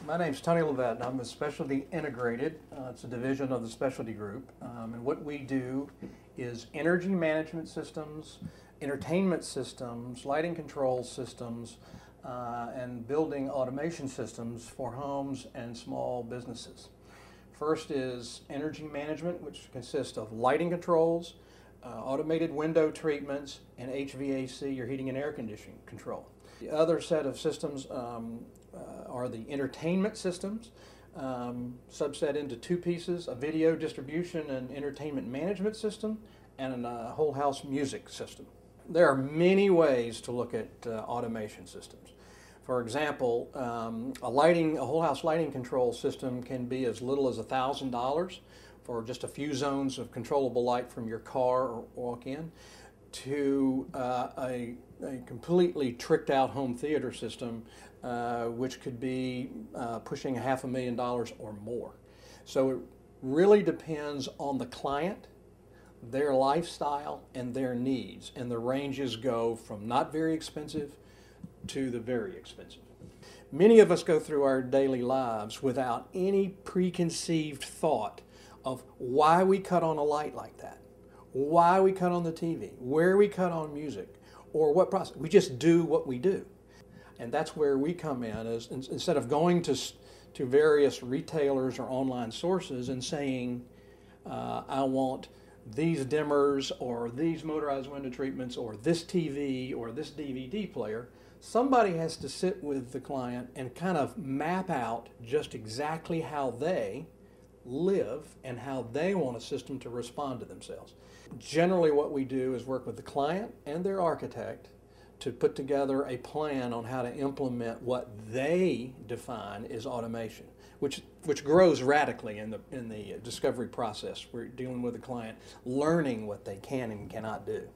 My name's Tony Levette, and I'm with Specialty Integrated. It's a division of the Specialty Group. And what we do is energy management systems, entertainment systems, lighting control systems, and building automation systems for homes and small businesses. First is energy management, which consists of lighting controls, automated window treatments, and HVAC, or heating and air conditioning control. The other set of systems are the entertainment systems, subset into two pieces: a video distribution and entertainment management system, and a whole house music system. There are many ways to look at automation systems. For example, a whole house lighting control system can be as little as $1,000 for just a few zones of controllable light from your car or walk-in, to a completely tricked out home theater system, which could be pushing $500,000 or more. So it really depends on the client, their lifestyle, and their needs. And the ranges go from not very expensive to the very expensive. Many of us go through our daily lives without any preconceived thought of why we cut on a light like that, why we cut on the TV, where we cut on music, or what process. We just do what we do. And that's where we come in, is instead of going to various retailers or online sources and saying, I want these dimmers or these motorized window treatments or this TV or this DVD player, somebody has to sit with the client and kind of map out just exactly how they live and how they want a system to respond to themselves. Generally what we do is work with the client and their architect to put together a plan on how to implement what they define as automation, which grows radically in the discovery process. We're dealing with the client, learning what they can and cannot do.